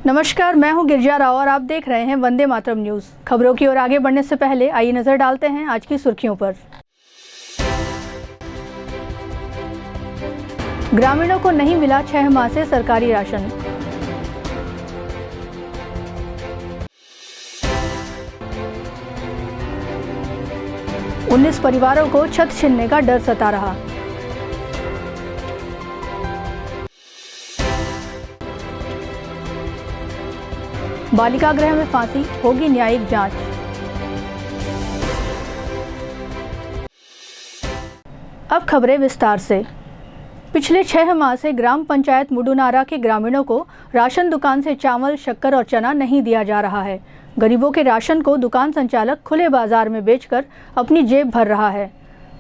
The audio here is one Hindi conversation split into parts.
नमस्कार, मैं हूं गिरिजा राव और आप देख रहे हैं वंदे मातरम न्यूज़। खबरों की ओर आगे बढ़ने से पहले आइए नजर डालते हैं आज की सुर्खियों पर। ग्रामीणों को नहीं मिला 6 माह से सरकारी राशन। उन्नीस परिवारों को छत छीनने का डर सता रहा। बालिका गृह में फांसी, होगी न्यायिक जांच। अब खबरें विस्तार से। पिछले 6 माह से ग्राम पंचायत मुडुनारा के ग्रामीणों को राशन दुकान से चावल, शक्कर और चना नहीं दिया जा रहा है। गरीबों के राशन को दुकान संचालक खुले बाजार में बेचकर अपनी जेब भर रहा है।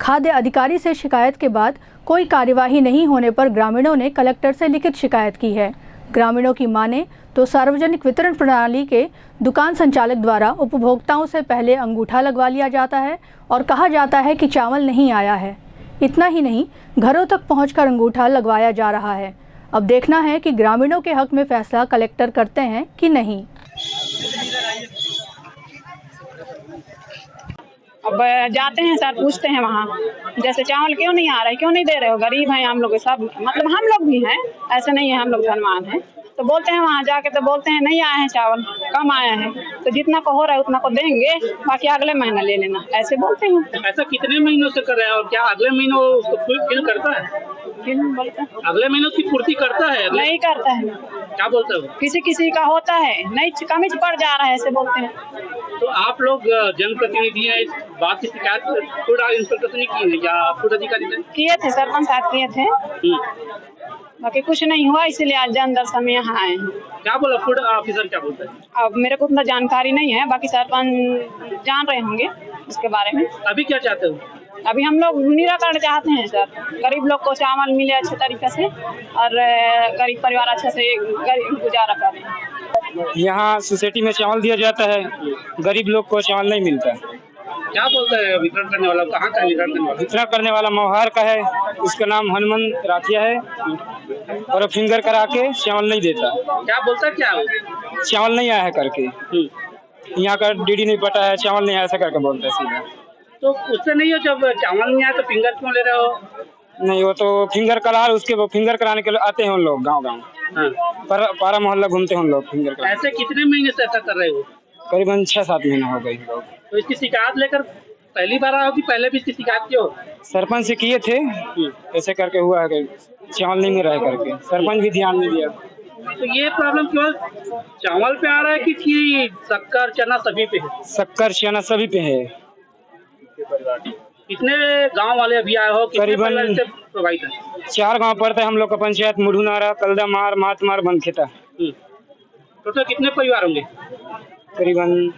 खाद्य अधिकारी से शिकायत के बाद कोई कार्यवाही नहीं होने पर ग्रामीणों ने कलेक्टर से लिखित शिकायत की है। ग्रामीणों की माने तो सार्वजनिक वितरण प्रणाली के दुकान संचालक द्वारा उपभोक्ताओं से पहले अंगूठा लगवा लिया जाता है और कहा जाता है कि चावल नहीं आया है। इतना ही नहीं, घरों तक पहुंचकर अंगूठा लगवाया जा रहा है। अब देखना है कि ग्रामीणों के हक में फैसला कलेक्टर करते हैं कि नहीं। अब जाते हैं सर, पूछते हैं वहाँ, जैसे चावल क्यों नहीं आ रहा है, क्यों नहीं दे रहे हो, गरीब हैं हम लोग सब, मतलब हम लोग भी हैं, ऐसे नहीं है हम लोग धनवान हैं। तो बोलते हैं वहाँ जाके, तो बोलते हैं नहीं आए हैं चावल, कम आया है, तो जितना को हो रहा है उतना को देंगे, बाकी अगले महीना ले लेना, ऐसे बोलते हैं। ऐसा कितने महीनों से कर रहे हैं और क्या अगले महीनों उसको फुल करता है? अगले महीनों की पूर्ति करता है? नहीं करता है। क्या बोलते हो? किसी का होता है, नहीं कमी पड़ जा रहा है, ऐसे बोलते हैं। तो आप लोग जनप्रतिनिधि हैं, इस बात की शिकायत फूड इंस्पेक्टर से नहीं की है या फूड अधिकारी से? किए थे, सरपंच साहब किए थे, बाकी कुछ नहीं हुआ, इसीलिए आज जन दर्शन में यहाँ आए हैं। क्या बोला फूड ऑफिसर, क्या बोलता है? अब मेरे को उतना जानकारी नहीं है, बाकी सरपंच जान रहे होंगे उसके बारे में। अभी क्या चाहते हो? अभी हम लोग निराकरण चाहते हैं सर, गरीब लोग को चावल मिले अच्छे तरीके से और गरीब परिवार अच्छे से गुजारा करें। यहाँ सोसाइटी में चावल दिया जाता है, गरीब लोग को चावल नहीं मिलता है। क्या बोलता है वितरण करने वाला? कहाँ का वितरण करने वाला? वितरण करने वाला मोहार का है, उसका नाम हनुमान राठिया है और फिंगर करा के चावल नहीं देता। क्या बोलता है? क्या चावल नहीं आया है करके, यहाँ का डीडी नहीं पता है, चावल नहीं आया ऐसा करके बोलता है सीधा। तो उससे नहीं हो, जब चावल नहीं आया तो फिंगर क्यों ले रहे हो? नहीं, वो तो फिंगर करा, उसके फिंगर कराने के लिए आते हैं उन लोग गाँव पर पारा मोहल्ला घूमते हैं उन लोग फिंगर करा। ऐसे कितने महीने से ऐसा कर रहे हो? करीबन 6-7 महीना हो गए लोग। तो इसकी शिकायत लेकर पहली बार आए हो कि पहले भी इसकी शिकायत की हो? सरपंच से किए थे, ऐसे करके हुआ है कि चावल नहीं मिल रहा है करके, सरपंच भी ध्यान नहीं दिया। तो ये प्रॉब्लम केवल चावल पे आ रहा है कि शक्कर चना सभी पे है? शक्कर चना सभी पे है। कितने गांव वाले अभी आए हो? करीबन से प्रोवाइड है? 4 गांव पड़ता है हम लोग का पंचायत, मुडुनारा, कलदामार, मातमार, बनखेता। टोटल कितने परिवार होंगे? करीबन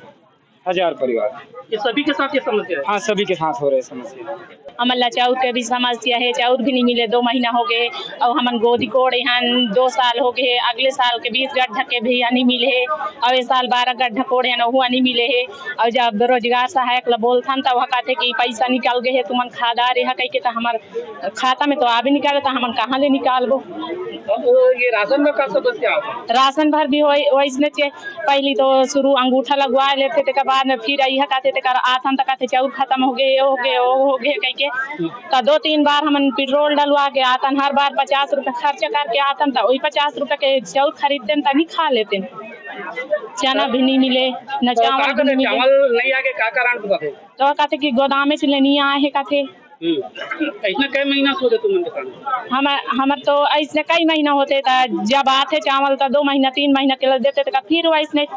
1000 परिवार। ये सभी के साथ ये समस्या है? हाँ, सभी के साथ हो रहे समस्या। हमला चाउर के भी समस्या है, चाउर भी नहीं मिले, 2 महीना हो गए। और हमन गोदी कोड़े हैं, 2 साल हो गए। अगले साल के 20 गड्ढा के भी नहीं मिले है, और इस साल 12 गड्ढा कोड़े हैं, हुआ नहीं मिले है। और जब बेरोजगार सहायक ला बोलथन तब कहते कि पैसा निकाल गए है, तुमन खादा रहा कह के, तो हमार खाता में तो आबे निकाले, तो हमन कहाँ ले निकालबो? ये राशन में का समस्या? राशन भर भी वैसने पहली तो शुरू अंगूठा लगवा लेते थे, बाद में फिर यह कहते थे आथन तक कहते चाउर खत्म हो गए, हो गए कह के। तो 2-3 बार हमन पेट्रोल डलवा के आतन, हर बार 50 रुपए खर्चा करके आतन, तो वही 50 रुपए के चाउर खरीदते तभी खा लेते। चना भी नहीं मिले, न चावल भी नहीं मिले। चावल नहीं आके क्या कारण हुआ? तो कहते कि गोदाम से लेनी आए है कहते। ऐसा कई महीना से होते तुम? हमार तो ऐसे कई महीना होते था, जब आते चावल तो 2 महीना 3 महीना के देते थे, फिर वैसने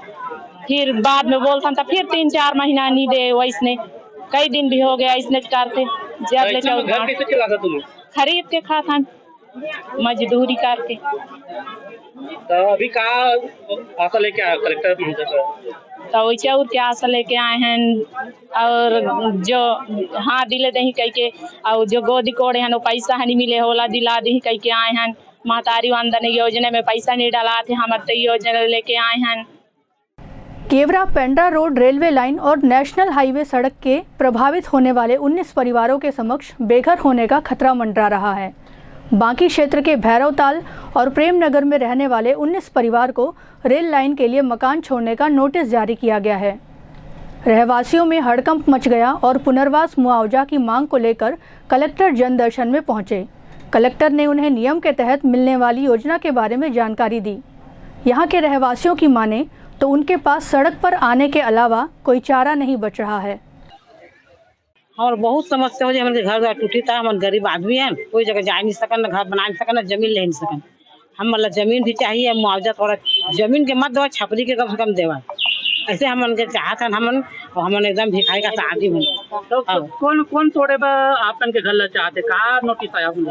फिर बाद में बोलता था, फिर 3-4 महीना नहीं दे, वैसने कई दिन भी हो गया इसने करते। जब ले चावल घर कैसे चलाता तुम? खरीद के खाता, मजदूरी करके। तो अभी कहाँ आशा लेके आया कलेक्टर महोदय? तो वही चाउर के आशा लेके आए हैं, और जो हाँ दिले दही कह के, और जो गोदी कोड़े हैं वो पैसा नहीं मिले होला दिला दी कह के आए हैं। महतारी वंदन योजना में पैसा नहीं डाला थे, हमारे योजना लेके आए हैं। Kewra Pendra road railway line और नेशनल हाईवे सड़क के प्रभावित होने वाले 19 परिवारों के समक्ष बेघर होने का खतरा मंडरा रहा है। बांकी क्षेत्र के भैरवताल और प्रेमनगर में रहने वाले 19 परिवार को रेल लाइन के लिए मकान छोड़ने का नोटिस जारी किया गया है। रहवासियों में हड़कंप मच गया और पुनर्वास मुआवजा की मांग को लेकर कलेक्टर जनदर्शन में पहुंचे। कलेक्टर ने उन्हें नियम के तहत मिलने वाली योजना के बारे में जानकारी दी। यहाँ के रहवासियों की माने तो उनके पास सड़क पर आने के अलावा कोई चारा नहीं बच रहा है। और बहुत समस्या हो जाए, हमारे घर द्वार टूटी था, हम गरीब आदमी हैं, कोई जगह जा नहीं सकन, घर बना नहीं सकन, जमीन ले नहीं सकन। हम मतलब जमीन भी चाहिए, मुआवजा थोड़ा जमीन के मत दो, छपरी के कम से कम देवा। ऐसे हमन के चाहत हन हमन एकदम भिखारी का शादी हो। तो कौन कौन तोड़े बा आपन के घर ला चाहते, कहाँ नोटिस आया आपने?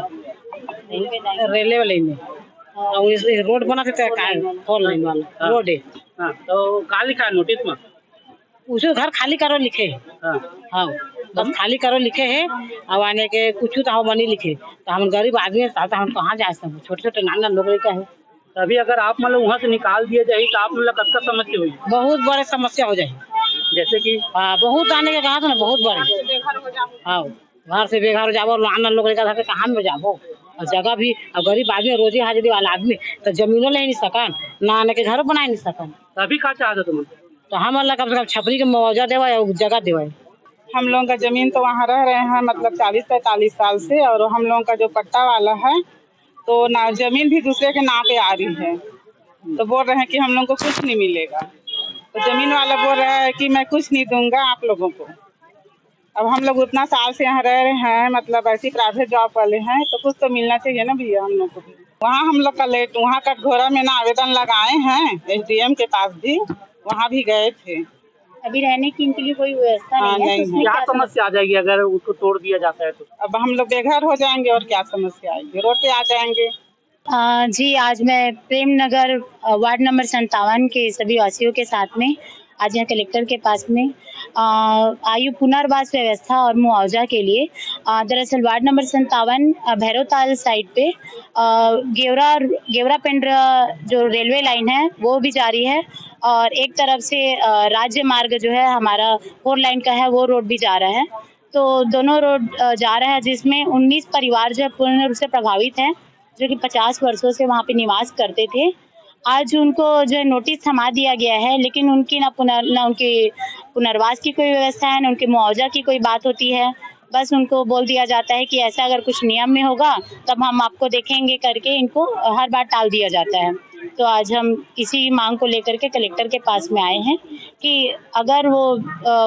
रेलवे वाले में और इस रोड बना थे फोर लाइन वाला रोड है। हाँ, तो कहाँ लिखा है नोटिस में? उसे घर खाली करो लिखे है। हाँ बस खाली करो लिखे है। अब आने के कुछ तो मनी लिखे, तो हम गरीब आदमी है, हम कहाँ जा सकते? छोटे छोटे नाना लोग का है। अभी अगर आप मतलब वहाँ से निकाल दिए जाए तो आप मतलब कब तक समस्या हुई? बहुत बड़े समस्या हो जाए, जैसे कि बहुत आने के कहा था ना, बहुत बड़े। हाँ घर से बेघर हो जाओ, नाना लोग का कहाँ में जाओ, और जगह भी अब गरीब आदमी रोजी हाजिरी वाला आदमी तो जमीनों ले नहीं सकन, ना आने के घर बना नहीं सकन। अभी क्या चाहते तुम? तो हम अल्लाह कम से कम छपरी के मुआवजा देवा या जगह देवा। हम लोगों का जमीन तो वहाँ रह रहे हैं मतलब 40-45 साल से, और हम लोगों का जो पट्टा वाला है तो ना जमीन भी दूसरे के नाम पे आ रही है, तो बोल रहे हैं कि हम लोगों को कुछ नहीं मिलेगा। तो जमीन वाला बोल रहा है कि मैं कुछ नहीं दूंगा आप लोगों को। अब हम लोग उतना साल से यहाँ रह रहे हैं, मतलब ऐसी प्राइवेट जॉब वाले हैं, तो कुछ तो मिलना चाहिए ना भैया हम लोग को भी। वहाँ हम लोग का लेट वहाँ कटघोरा में ना आवेदन लगाए हैं, SDM के पास भी वहाँ भी गए थे। अभी रहने की इनके लिए कोई व्यवस्था नहीं है। तो क्या समस्या आ जाएगी अगर उसको तोड़ दिया जाता है तो? अब हम लोग बेघर हो जाएंगे और क्या समस्या आएगी, रोड पे आ जाएंगे। जी आज मैं प्रेमनगर वार्ड नंबर 57 के सभी वासियों के साथ में आज यहाँ कलेक्टर के पास में आयु पुनर्वास व्यवस्था और मुआवजा के लिए दरअसल वार्ड नंबर 57 भैरवताल साइड पे गेवरा पेंड्रा जो रेलवे लाइन है वो भी जारी है, और एक तरफ से राज्य मार्ग जो है हमारा 4 लाइन का है वो रोड भी जा रहा है। तो दोनों रोड जा रहा है, जिसमें 19 परिवार जो पूर्ण रूप से प्रभावित हैं, जो कि 50 वर्षों से वहाँ पे निवास करते थे। आज उनको जो है नोटिस थमा दिया गया है, लेकिन उनकी ना उनके पुनर्वास की कोई व्यवस्था है, ना उनके मुआवजा की कोई बात होती है। बस उनको बोल दिया जाता है कि ऐसा अगर कुछ नियम में होगा तब हम आपको देखेंगे करके इनको हर बार टाल दिया जाता है। तो आज हम इसी मांग को लेकर के कलेक्टर के पास में आए हैं कि अगर वो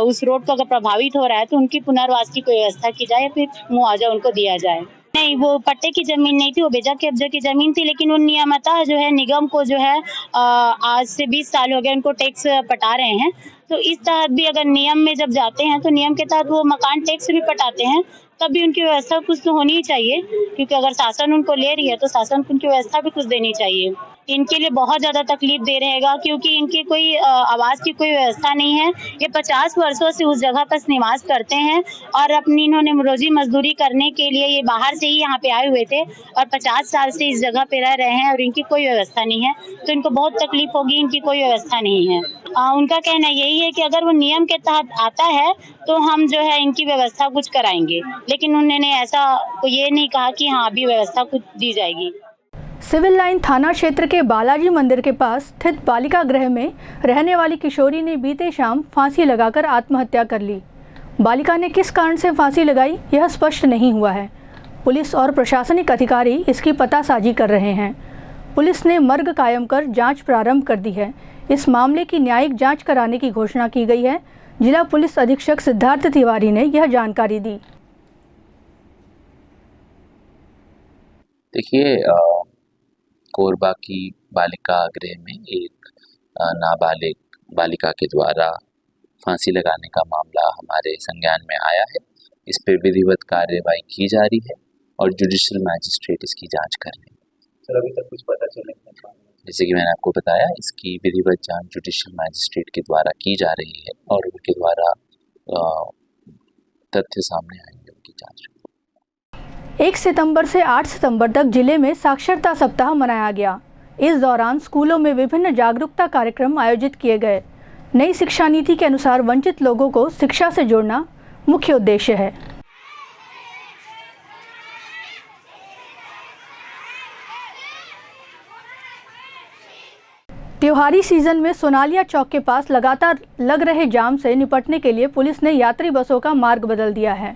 उस रोड को अगर प्रभावित हो रहा है तो उनकी पुनर्वास की कोई व्यवस्था की जाए, फिर मुआवजा उनको दिया जाए। नहीं, वो पट्टे की जमीन नहीं थी, वो बेजा कब्जे की जमीन थी, लेकिन वो नियमतः जो है निगम को जो है आज से 20 साल हो गए उनको टैक्स पटा रहे हैं। तो इस तहत भी अगर नियम में जब जाते हैं तो नियम के तहत वो मकान टैक्स भी पटाते हैं, तब भी उनकी व्यवस्था कुछ तो होनी ही चाहिए, क्योंकि अगर शासन उनको ले रही है तो शासन को उनकी व्यवस्था भी कुछ देनी चाहिए। इनके लिए बहुत ज़्यादा तकलीफ दे रहेगा, क्योंकि इनकी कोई आवास की कोई व्यवस्था नहीं है। ये 50 वर्षों से उस जगह पर निवास करते हैं और अपनी इन्होंने रोजी मजदूरी करने के लिए ये बाहर से ही यहाँ पे आए हुए थे और 50 साल से इस जगह पे रह रहे हैं और इनकी कोई व्यवस्था नहीं है, तो इनको बहुत तकलीफ होगी। इनकी कोई व्यवस्था नहीं है। उनका कहना यही है कि अगर वो नियम के तहत आता है तो हम जो है इनकी व्यवस्था कुछ कराएंगे, लेकिन उन्होंने ऐसा ये नहीं कहा कि हाँ अभी व्यवस्था कुछ दी जाएगी। सिविल लाइन थाना क्षेत्र के बालाजी मंदिर के पास स्थित बालिका गृह में रहने वाली किशोरी ने बीते शाम फांसी लगाकर आत्महत्या कर ली। बालिका ने किस कारण से फांसी लगाई यह स्पष्ट नहीं हुआ है। पुलिस और प्रशासनिक अधिकारी इसकी पतासाजी कर रहे हैं। पुलिस ने मर्ग कायम कर जांच प्रारंभ कर दी है। इस मामले की न्यायिक जांच कराने की घोषणा की गई है। जिला पुलिस अधीक्षक सिद्धार्थ तिवारी ने यह जानकारी दी। देखिए, कोरबा की बालिका गृह में एक नाबालिग बालिका के द्वारा फांसी लगाने का मामला हमारे संज्ञान में आया है। इस पर विधिवत कार्यवाही की जा रही है और जुडिशियल मैजिस्ट्रेट इसकी जांच कर रहे हैं। सर, अभी तक कुछ पता चला? जैसे कि मैंने आपको बताया, इसकी विधिवत जांच जुडिशियल मैजिस्ट्रेट के द्वारा की जा रही है और उनके द्वारा तथ्य सामने आएंगे, उनकी जांच। 1 सितंबर से 8 सितंबर तक जिले में साक्षरता सप्ताह मनाया गया। इस दौरान स्कूलों में विभिन्न जागरूकता कार्यक्रम आयोजित किए गए। नई शिक्षा नीति के अनुसार वंचित लोगों को शिक्षा से जोड़ना मुख्य उद्देश्य है। त्योहारी सीजन में सोनालिया चौक के पास लगातार लग रहे जाम से निपटने के लिए पुलिस ने यात्री बसों का मार्ग बदल दिया है।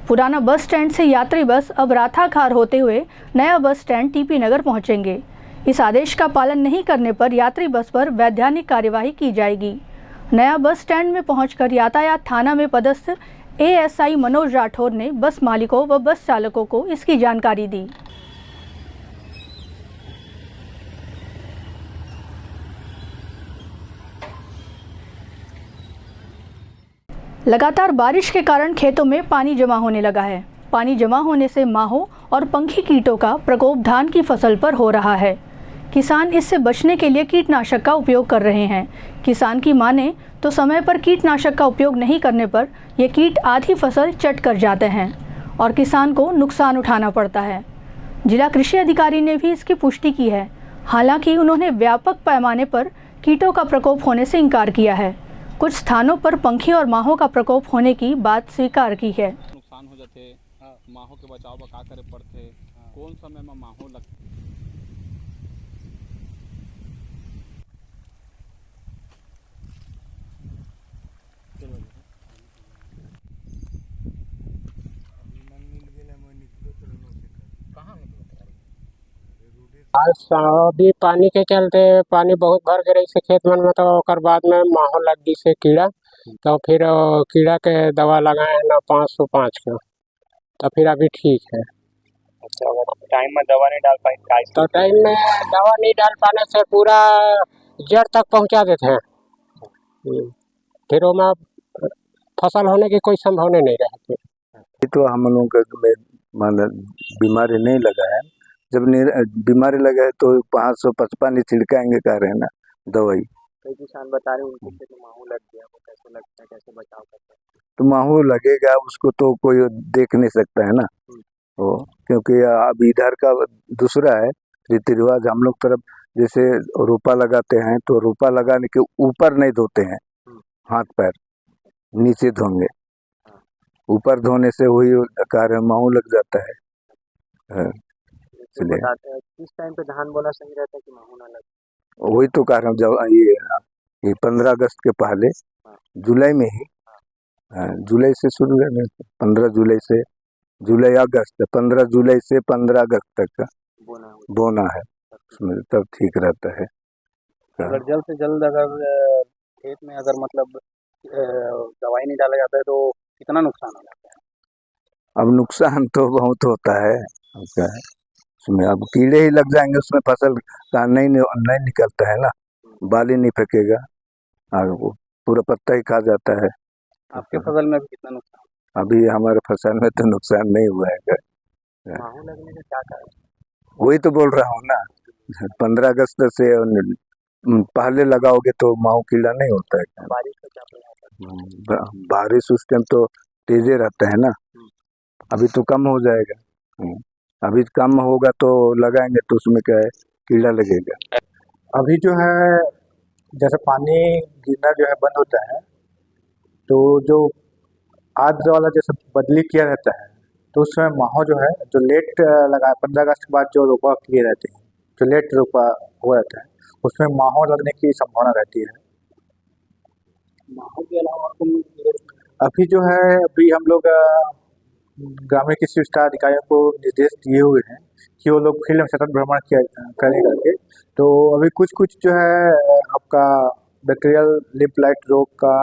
पुराना बस स्टैंड से यात्री बस अब राथाखार होते हुए नया बस स्टैंड टीपी नगर पहुंचेंगे। इस आदेश का पालन नहीं करने पर यात्री बस पर वैधानिक कार्यवाही की जाएगी। नया बस स्टैंड में पहुंचकर यातायात थाना में पदस्थ एएसआई मनोज राठौर ने बस मालिकों व बस चालकों को इसकी जानकारी दी। लगातार बारिश के कारण खेतों में पानी जमा होने लगा है। पानी जमा होने से माहों और पंखी कीटों का प्रकोप धान की फसल पर हो रहा है। किसान इससे बचने के लिए कीटनाशक का उपयोग कर रहे हैं। किसान की माने तो समय पर कीटनाशक का उपयोग नहीं करने पर ये कीट आधी फसल चट कर जाते हैं और किसान को नुकसान उठाना पड़ता है। जिला कृषि अधिकारी ने भी इसकी पुष्टि की है। हालांकि उन्होंने व्यापक पैमाने पर कीटों का प्रकोप होने से इनकार किया है। कुछ स्थानों पर पंखी और माहों का प्रकोप होने की बात स्वीकार की है। नुकसान हो जाते माहों के बचाव का करे पड़ते कौन समय में माहों लगते अभी पानी के चलते पानी बहुत भर गए से खेत मन में, तो ओकर बाद में माहौल लग गई से कीड़ा, तो फिर कीड़ा के दवा लगाए हैं ना 505 का, तो फिर अभी ठीक है। अच्छा, अगर टाइम में दवा नहीं डाल पाए तो टाइम में दवा नहीं डाल पाने से पूरा जड़ तक पहुंचा देते हैं, फिर वो में फसल होने की कोई संभावना नहीं रहती। तो हम लोगों का बीमारी नहीं लगा है, जब बीमारी लगा है तो 555 छिड़काएंगे कह रहे हैं ना दवाई। कई किसान बता रहे हैं उनके खेत में माहौं लग गया, वो कैसे लगता है, कैसे बचाव करते हैं? तो माहौं लगेगा उसको तो कोई देख नहीं सकता है ना वो, क्योंकि अब इधर का दूसरा है रीति रिवाज। हम लोग तरफ जैसे रोपा लगाते हैं तो रोपा लगाने के ऊपर नहीं धोते हैं, हाथ पैर नीचे धोंगे, ऊपर धोने से वही कार्य माहौं लग जाता है। बताते हैं किस टाइम पे धान बोना सही रहता है कि माहौं ना लगे? वही तो कह रहा हूँ, जब ये 15 अगस्त के पहले जुलाई में ही, जुलाई से शुरू है, 15 जुलाई से जुलाई अगस्त, 15 जुलाई से 15 अगस्त तक का बोना है, उसमें तब ठीक रहता है। अगर जल्द से जल्द अगर खेत में अगर मतलब दवाई नहीं डाला जाता है तो कितना नुकसान हो जाता है? अब नुकसान तो बहुत होता है उसमें, अब कीड़े ही लग जाएंगे उसमें, फसल का नहीं निकलता है ना, बाली नहीं फेंकेगा और वो पूरा पत्ता ही खा जाता है। आपके फसल में अभी कितना नुकसान? अभी हमारे फसल में तो नुकसान नहीं हुआ है। माहौं लगने का क्या कारण? वही तो बोल रहा हूँ ना, 15 अगस्त से पहले लगाओगे तो माहौं कीड़ा नहीं होता है। बारिश का क्या प्रभाव है? बारिश उस टाइम तो तेजे रहता है ना, अभी तो कम हो जाएगा, अभी कम होगा तो लगाएंगे तो उसमें क्या है कीड़ा लगेगा। अभी जो है जैसे पानी गिरना जो है बंद होता है, तो जो आज वाला जैसे बदली किया रहता है तो उसमें माहौं जो है जो लेट लगा 15 अगस्त के बाद जो रोपा किए रहते हैं, जो लेट रोपा हो जाता है उसमें माहौं लगने की संभावना रहती है। माहौं के अलावा अभी जो है अभी हम लोग ग्रामीण कृषि विस्तार अधिकारियों को निर्देश दिए हुए हैं कि वो लोग फील्ड में सतत भ्रमण करें करके, तो अभी कुछ जो है आपका बैक्टीरियल लिप लाइट रोग का,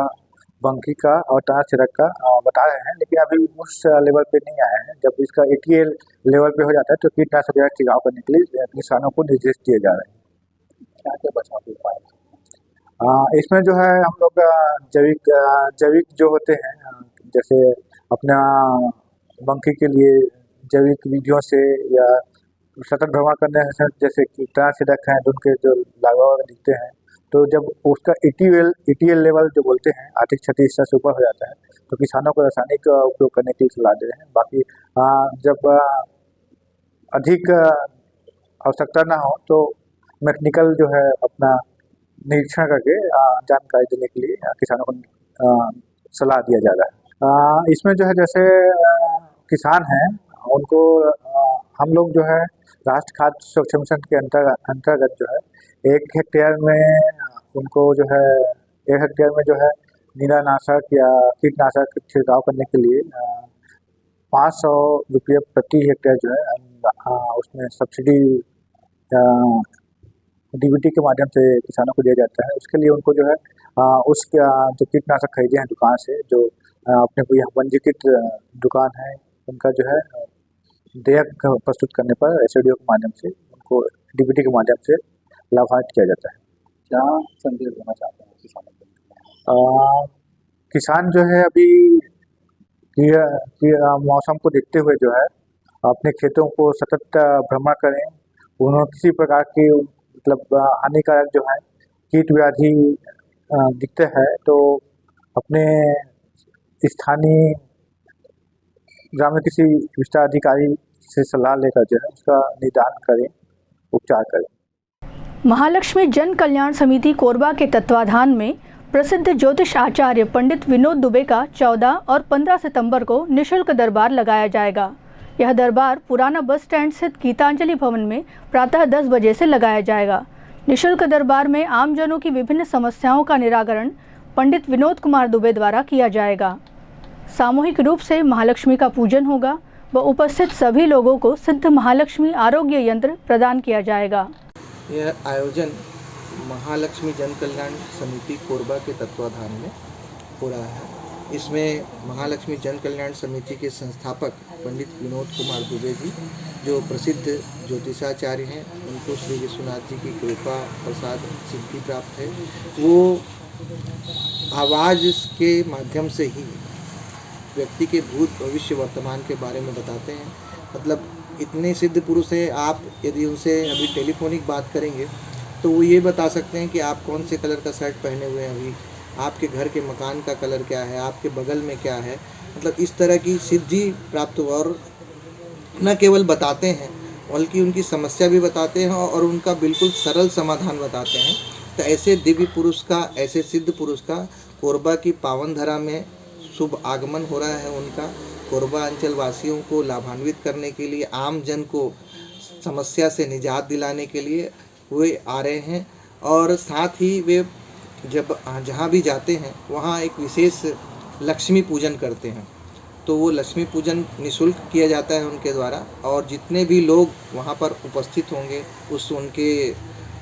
बंकी का और तना छिड़क का बता रहे हैं, लेकिन अभी उस लेवल पे नहीं आया है। जब इसका ATL लेवल पे हो जाता है तो कीटनाशक का छिड़काव करने के लिए किसानों को निर्देश दिए जा रहे हैं। क्या क्या बचाव के उपाय? इसमें जो है हम लोग जैविक जो होते हैं, जैसे अपना बंकी के लिए जैविक विधियों से या सतत भ्रमण करने से, जैसे कीटनाशक छिड़क हैं उनके जो लावा दिखते हैं, तो जब उसका ATL लेवल जो बोलते हैं आर्थिक क्षति स्तर से ऊपर हो जाता है तो किसानों को रासायनिक उपयोग करने की सलाह दे रहे हैं। बाकी जब अधिक आवश्यकता ना हो तो मैकेनिकल जो है अपना निरीक्षण करके जानकारी देने के लिए किसानों को सलाह दिया जा रहा है। इसमें जो है जैसे किसान हैं उनको हम लोग जो है राष्ट्र खाद्य सुरक्षा मिशन के अंतर्गत जो है 1 हेक्टेयर में उनको जो है 1 हेक्टेयर में जो है नीलानाशक या कीटनाशक छिड़काव करने के लिए 500 रुपये प्रति हेक्टेयर जो है उसमें सब्सिडी डीबीटी के माध्यम से किसानों को दिया जाता है। उसके लिए उनको जो है उसका जो कीटनाशक खरीदे हैं दुकान से, जो अपने को यहाँ पंजीकृत दुकान है, उनका जो है देयक प्रस्तुत करने पर एसडीओ के माध्यम से उनको डीबीटी के माध्यम से लाभान्वित किया जाता है। क्या संदेश देना चाहते हैं किसानों को? किसान जो है अभी मौसम को देखते हुए जो है अपने खेतों को सतत भ्रमण करें। उन्होंने किसी प्रकार की मतलब हानिकारक जो है कीट व्याधि दिखते हैं तो अपने स्थानीय ग्रामीण कृषि विस्तार अधिकारी से सलाह लेकर जो है उसका निदान करें, उपचार करें। महालक्ष्मी जन कल्याण समिति कोरबा के तत्वाधान में प्रसिद्ध ज्योतिष आचार्य पंडित विनोद दुबे का 14 और 15 सितंबर को निःशुल्क दरबार लगाया जाएगा। यह दरबार पुराना बस स्टैंड स्थित गीतांजलि भवन में प्रातः 10 बजे से लगाया जाएगा। निःशुल्क दरबार में आमजनों की विभिन्न समस्याओं का निराकरण पंडित विनोद कुमार दुबे द्वारा किया जाएगा। सामूहिक रूप से महालक्ष्मी का पूजन होगा व उपस्थित सभी लोगों को सिद्ध महालक्ष्मी आरोग्य यंत्र प्रदान किया जाएगा। यह आयोजन महालक्ष्मी जन कल्याण समिति कोरबा के तत्वाधान में हो रहा है। इसमें महालक्ष्मी जन कल्याण समिति के संस्थापक पंडित विनोद कुमार दुबे जी, जो प्रसिद्ध ज्योतिषाचार्य हैं, उनको श्री विश्वनाथ जी की कृपा प्रसाद सिद्धि प्राप्त है। वो आवाज़ के माध्यम से ही व्यक्ति के भूत भविष्य वर्तमान के बारे में बताते हैं। मतलब इतने सिद्ध पुरुष हैं, आप यदि उनसे अभी टेलीफोनिक बात करेंगे तो वो ये बता सकते हैं कि आप कौन से कलर का शर्ट पहने हुए हैं, अभी आपके घर के मकान का कलर क्या है, आपके बगल में क्या है। मतलब इस तरह की सिद्धि प्राप्त हुआ और न केवल बताते हैं बल्कि उनकी समस्या भी बताते हैं और उनका बिल्कुल सरल समाधान बताते हैं। तो ऐसे दिव्य पुरुष का, ऐसे सिद्ध पुरुष का कोरबा की पावन धरा में शुभ आगमन हो रहा है। उनका कोरबा अंचल वासियों को लाभान्वित करने के लिए, आम जन को समस्या से निजात दिलाने के लिए वे आ रहे हैं। और साथ ही वे जब जहाँ भी जाते हैं वहाँ एक विशेष लक्ष्मी पूजन करते हैं। तो वो लक्ष्मी पूजन निःशुल्क किया जाता है उनके द्वारा, और जितने भी लोग वहाँ पर उपस्थित होंगे उस उनके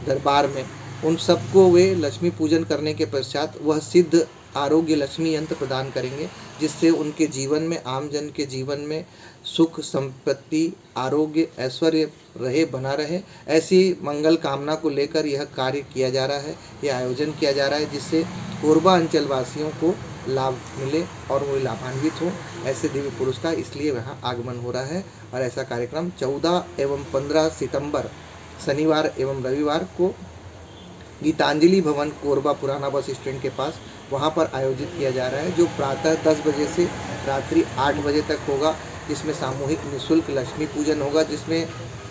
दरबार में, उन सबको वे लक्ष्मी पूजन करने के पश्चात वह सिद्ध आरोग्य लक्ष्मी यंत्र प्रदान करेंगे, जिससे उनके जीवन में, आम जन के जीवन में सुख, संपत्ति, आरोग्य, ऐश्वर्य रहे, बना रहे। ऐसी मंगल कामना को लेकर यह कार्य किया जा रहा है, यह आयोजन किया जा रहा है, जिससे कोरबा अंचल वासियों को लाभ मिले और वो लाभान्वित हों। ऐसे दिव्य पुरुष का इसलिए वहाँ आगमन हो रहा है। और ऐसा कार्यक्रम 14 एवं 15 सितंबर शनिवार एवं रविवार को गीतांजलि भवन कोरबा पुराना बस स्टैंड के पास वहाँ पर आयोजित किया जा रहा है, जो प्रातः 10 बजे से रात्रि 8 बजे तक होगा। जिसमें सामूहिक निःशुल्क लक्ष्मी पूजन होगा, जिसमें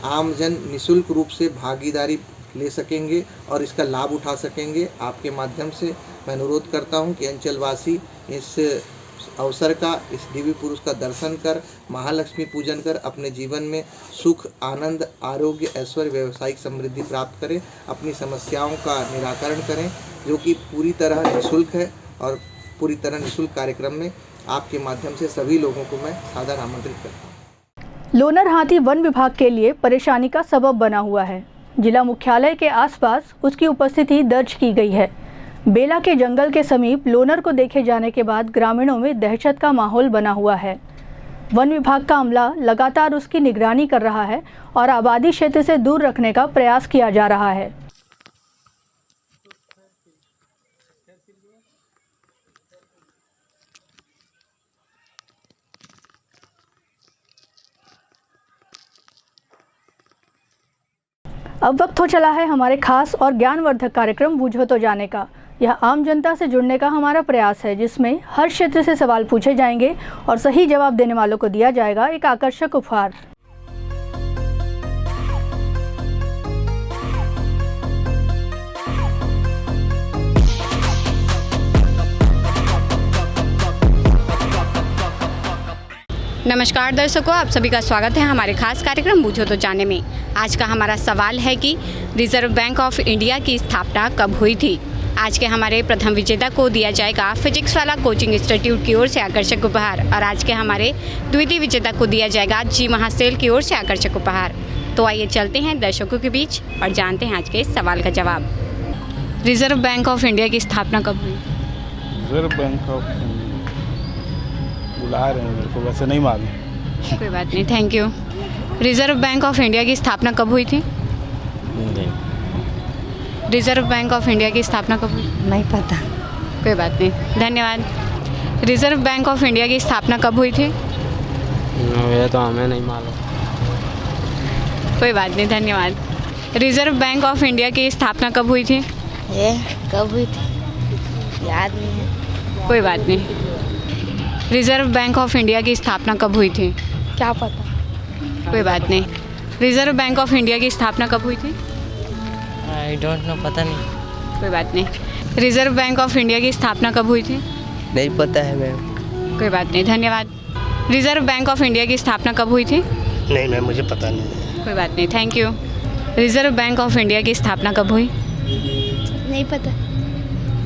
आमजन निःशुल्क रूप से भागीदारी ले सकेंगे और इसका लाभ उठा सकेंगे। आपके माध्यम से मैं अनुरोध करता हूं कि अंचलवासी इस अवसर का, इस दिव्य पुरुष का दर्शन कर, महालक्ष्मी पूजन कर अपने जीवन में सुख, आनंद, आरोग्य, ऐश्वर्य, व्यावसायिक समृद्धि प्राप्त करें, अपनी समस्याओं का निराकरण करें, जो कि पूरी तरह निःशुल्क है। और पूरी तरह निःशुल्क कार्यक्रम में आपके माध्यम से सभी लोगों को मैं सादर आमंत्रित करता हूँ। लोनर हाथी वन विभाग के लिए परेशानी का सबब बना हुआ है। जिला मुख्यालय के आसपास उसकी उपस्थिति दर्ज की गई है। बेला के जंगल के समीप लोनर को देखे जाने के बाद ग्रामीणों में दहशत का माहौल बना हुआ है। वन विभाग का अमला लगातार उसकी निगरानी कर रहा है और आबादी क्षेत्र से दूर रखने का प्रयास किया जा रहा है। अब वक्त हो चला है हमारे खास और ज्ञानवर्धक कार्यक्रम बूझो तो जाने का। यह आम जनता से जुड़ने का हमारा प्रयास है, जिसमें हर क्षेत्र से सवाल पूछे जाएंगे और सही जवाब देने वालों को दिया जाएगा एक आकर्षक उपहार। नमस्कार दर्शकों, आप सभी का स्वागत है हमारे खास कार्यक्रम बूझो तो जाने में। आज का हमारा सवाल है कि रिजर्व बैंक ऑफ इंडिया की स्थापना कब हुई थी। आज के हमारे प्रथम विजेता को दिया जाएगा फिजिक्स वाला कोचिंग इंस्टीट्यूट की ओर से आकर्षक उपहार और आज के हमारे द्वितीय विजेता को दिया जाएगा जी महासेल की ओर से आकर्षक उपहार। तो आइए चलते हैं दर्शकों के बीच और जानते हैं आज के इस सवाल का जवाब। रिजर्व बैंक ऑफ इंडिया की स्थापना कब हुई? रिजर्व बैंक ऑफ बुला रहे हैं, मेरे को वैसे नहीं मालूम। कोई बात नहीं, thank you. Reserve bank of India की स्थापना कब हुई थी? रिजर्व बैंक ऑफ इंडिया की स्थापना कब हुई? नहीं पता। कोई बात नहीं, धन्यवाद। रिजर्व बैंक ऑफ इंडिया की स्थापना कब हुई थी? ये तो हमें नहीं मालूम। कोई बात नहीं, धन्यवाद। रिजर्व बैंक ऑफ इंडिया की स्थापना कब हुई थी? ये कब हुई थी याद नहीं है। कोई बात नहीं। रिजर्व बैंक ऑफ इंडिया की स्थापना कब हुई थी? क्या पता। कोई बात नहीं। रिजर्व बैंक ऑफ इंडिया की स्थापना कब हुई थी? आई डोंट नो, पता नहीं। कोई बात नहीं। रिजर्व बैंक ऑफ इंडिया की स्थापना कब हुई थी? नहीं पता है मैम। कोई बात नहीं, धन्यवाद। रिजर्व बैंक ऑफ इंडिया की स्थापना कब हुई थी? नहीं मैम, मुझे पता नहीं। कोई बात नहीं, thank you. Reserve bank of India की स्थापना कब हुई? नहीं पता।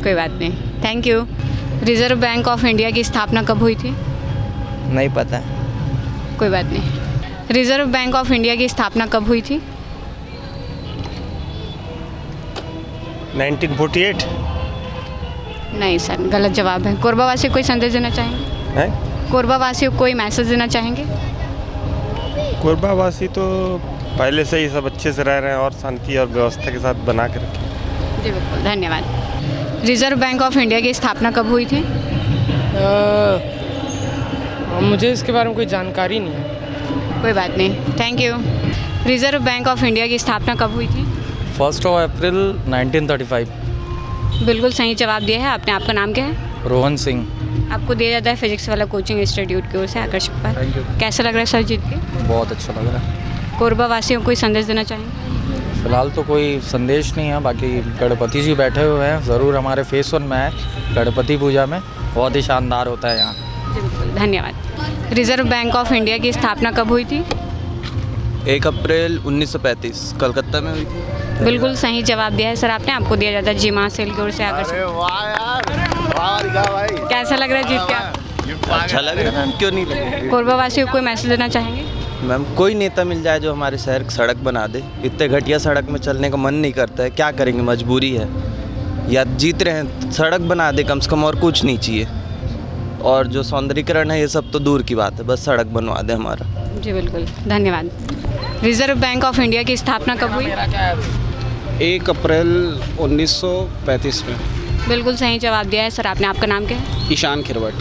कोई बात नहीं, thank you. Reserve bank of India की स्थापना कब हुई थी? नहीं पता। कोई बात नहीं। रिजर्व बैंक ऑफ इंडिया की स्थापना कब हुई थी? 1948। नहीं सर, गलत जवाब है। कोरबा वासियों को कोई संदेश देना चाहेंगे? हैं? कोरबा वासियों को कोई मैसेज देना चाहेंगे? कोरबा वासी तो पहले से ही सब अच्छे से रह रहे हैं और शांति और व्यवस्था के साथ बना के रखें। जी बिल्कुल, धन्यवाद। रिजर्व बैंक ऑफ इंडिया की स्थापना कब हुई थी? मुझे इसके बारे में कोई जानकारी नहीं है। कोई बात नहीं, thank you. Reserve bank of India की स्थापना कब हुई थी? 1 अप्रैल 1935। बिल्कुल सही जवाब दिया है आपने। आपका नाम क्या है? रोहन सिंह। आपको दिया जाता है फिजिक्स वाला कोचिंग इंस्टीट्यूट की ओर से आकर्षक उपहार। Thank you. कैसा लग रहा है सर जीत के? बहुत अच्छा लग रहा है। कोरबा वासियों को कोई संदेश देना चाहेंगे? फिलहाल तो कोई संदेश नहीं है, बाकी गणपति जी बैठे हुए हैं, ज़रूर हमारे फेस 1 में है गणपति पूजा में, बहुत ही शानदार होता है यहाँ। जी बिल्कुल, धन्यवाद। रिजर्व बैंक ऑफ इंडिया की स्थापना कब हुई थी? 1 अप्रैल 1935 कलकत्ता में हुई थी। बिल्कुल सही जवाब दिया है सर आपने। आपको दिया जाता है जी महासेल की ओर से आकर्षक। कैसा लग रहा है जीत के? अच्छा लग रहा है मैम, क्यों नहीं लगे। कोरबा वासियों को कोई मैसेज देना चाहेंगे? मैम, कोई नेता मिल जाए जो हमारे शहर की सड़क बना दे। इतने घटिया सड़क में चलने का मन नहीं करता है, क्या करेंगे, मजबूरी है। या जीत रहे हैं, सड़क बना दे कम से कम, और कुछ नहीं चाहिए। और जो सौंदर्यीकरण है ये सब तो दूर की बात है, बस सड़क बनवा दे हमारा। जी बिल्कुल, धन्यवाद। रिजर्व बैंक ऑफ इंडिया की स्थापना कब हुई? 1 अप्रैल 1935 में। बिल्कुल सही जवाब दिया है सर आपने। आपका नाम क्या है? ईशान खिरवट।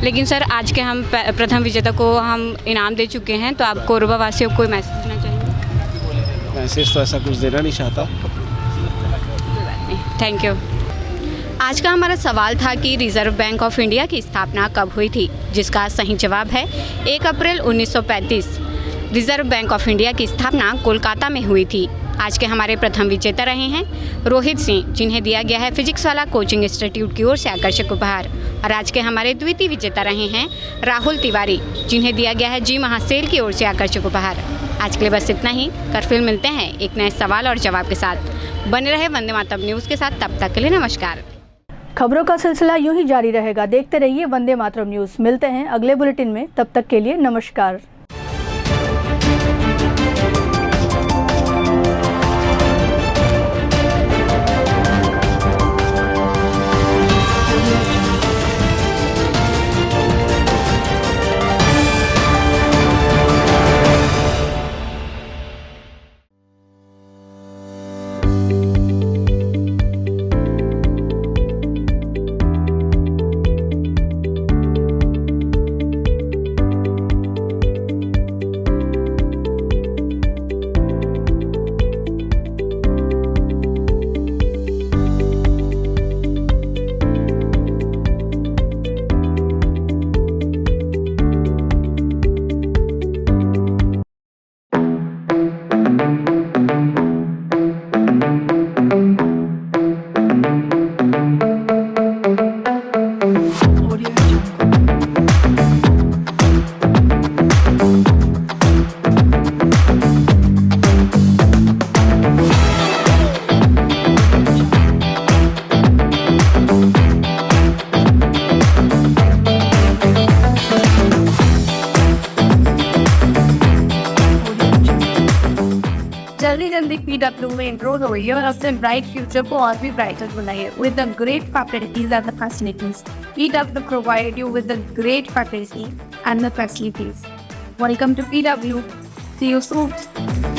लेकिन सर आज के हम प्रथम विजेता को हम इनाम दे चुके हैं, तो आप कोरबा वासियों को कोई मैसेज देना चाहेंगे? मैसेज तो ऐसा कुछ देना नहीं चाहता। Thank you. आज का हमारा सवाल था कि रिजर्व बैंक ऑफ इंडिया की स्थापना कब हुई थी, जिसका सही जवाब है 1 अप्रैल 1935। रिजर्व बैंक ऑफ इंडिया की स्थापना कोलकाता में हुई थी। आज के हमारे प्रथम विजेता रहे हैं रोहित सिंह, जिन्हें दिया गया है फिजिक्स वाला कोचिंग इंस्टीट्यूट की ओर से आकर्षक उपहार। और आज के हमारे द्वितीय विजेता रहे हैं राहुल तिवारी, जिन्हें दिया गया है जी महासेल की ओर से आकर्षक उपहार। आज के लिए बस इतना ही। कर फिर मिलते हैं एक नए सवाल और जवाब के साथ। बने रहे वंदे मातरम न्यूज़ के साथ, तब तक के लिए नमस्कार। खबरों का सिलसिला यूं ही जारी रहेगा। देखते रहिए वंदे मातरम न्यूज़। मिलते हैं अगले बुलेटिन में, तब तक के लिए नमस्कार। भी PW में enroll हुई है और अपने ब्राइट फ्यूचर को और भी ब्राइटर बनाइए with the great faculties and the facilities. PW provide you with the great faculty and the facilities. Welcome to PW. See you soon.